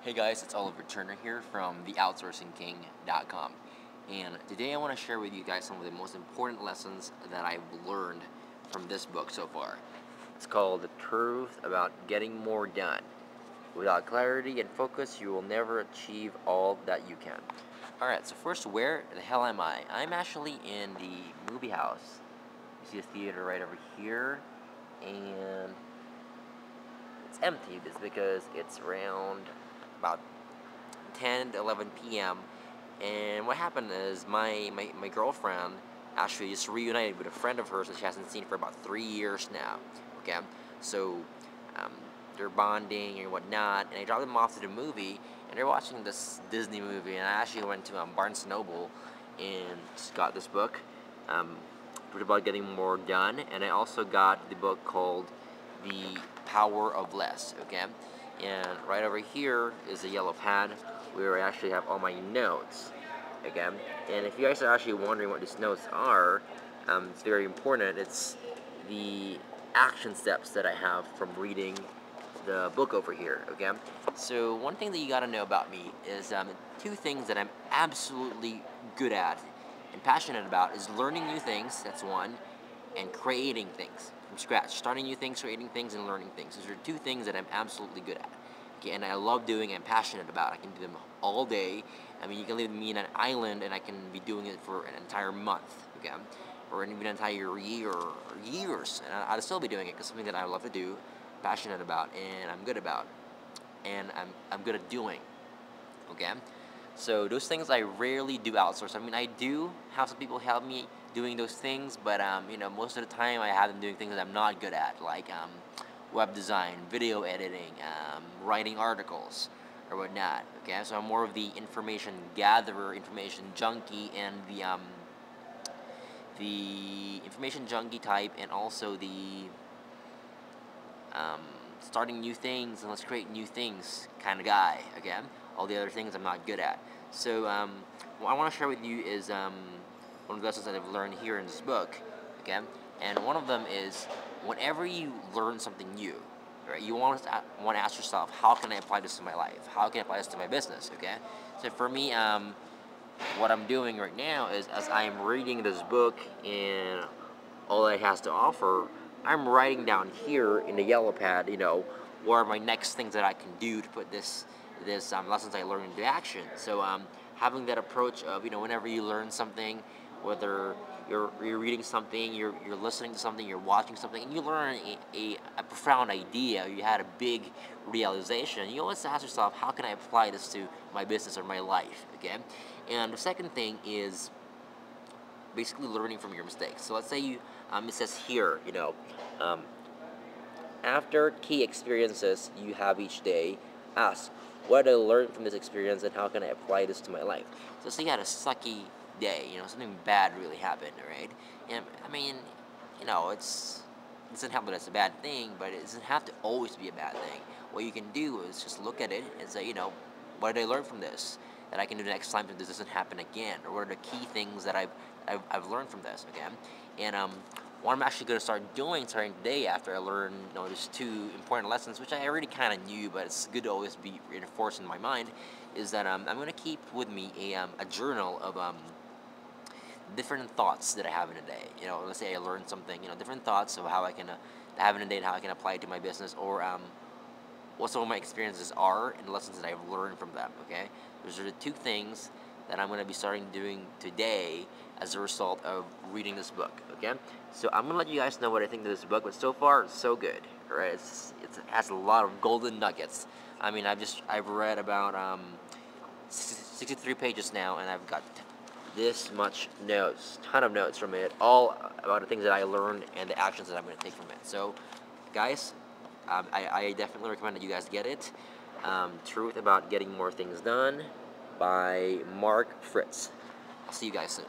Hey guys, it's Oliver Turner here from theoutsourcingking.com, and today I want to share with you guys some of the most important lessons that I've learned from this book so far. It's called The Truth About Getting More Done. Without clarity and focus, you will never achieve all that you can. Alright, so first, where the hell am I? I'm actually in the movie house. You see a theater right over here, and it's empty. It's because it's around about 10 to 11 p.m. And what happened is my girlfriend actually just reunited with a friend of hers that she hasn't seen for about 3 years now. Okay, so they're bonding and whatnot, and I dropped them off to the movie, and they're watching this Disney movie, and I actually went to Barnes & Noble and just got this book, about getting more done, and I also got the book called The Power of Less, okay? And right over here is a yellow pad where I actually have all my notes, okay? And if you guys are actually wondering what these notes are, it's very important. It's the action steps that I have from reading the book over here, okay? So one thing that you gotta know about me is two things that I'm absolutely good at and passionate about is learning new things, that's one, and creating things from scratch. Starting new things, creating things, and learning things. Those are two things that I'm absolutely good at. Okay, and I love doing and passionate about. I can do them all day. I mean, you can leave me in an island and I can be doing it for an entire month, okay? Or even an entire year or years. And I'll still be doing it because it's something that I love to do, passionate about, and I'm good about. And I'm good at doing, okay? So those things I rarely do outsource. I mean, I do have some people help me doing those things, but most of the time I have them doing things that I'm not good at, like web design, video editing, writing articles, or whatnot. Okay, so I'm more of the information gatherer, information junkie, and the information junkie type, and also the starting new things and let's create new things kind of guy. Okay, all the other things I'm not good at. So what I want to share with you is one of the lessons that I've learned here in this book. Okay, and one of them is whenever you learn something new, right, you want to ask yourself, how can I apply this to my life? How can I apply this to my business? Okay, so for me, what I'm doing right now is as I'm reading this book and all it has to offer, I'm writing down here in the yellow pad, what are my next things that I can do to put this lessons I learned into action. So having that approach of, whenever you learn something, whether you're reading something, you're listening to something, you're watching something, and you learn a profound idea, you had a big realization, you always ask yourself, how can I apply this to my business or my life, okay? And the second thing is basically learning from your mistakes. So let's say it says here, after key experiences you have each day, ask, what did I learn from this experience and how can I apply this to my life? So say you had a sucky day, something bad really happened, right? And I mean, it doesn't help that it's a bad thing, but it doesn't have to always be a bad thing. What you can do is just look at it and say, what did I learn from this that I can do next time so this doesn't happen again? Or what are the key things that I've learned from this, okay? And what I'm actually going to start doing starting today after I learn these two important lessons, which I already kind of knew, but it's good to always be reinforced in my mind, is that I'm going to keep with me a journal of different thoughts that I have in a day. Let's say I learned something, different thoughts of how I can have in a day and how I can apply it to my business, or what some of my experiences are and the lessons that I've learned from them, okay? Those are the two things that I'm going to be starting doing today as a result of reading this book, okay? So I'm going to let you guys know what I think of this book, but so far, it's so good, all right? It has a lot of golden nuggets. I mean, I've read about 63 pages now, and I've got this much notes, ton of notes from it, all about the things that I learned and the actions that I'm going to take from it. So, guys, I definitely recommend that you guys get it. Truth About Getting More Things Done by Mark Fritz. I'll see you guys soon.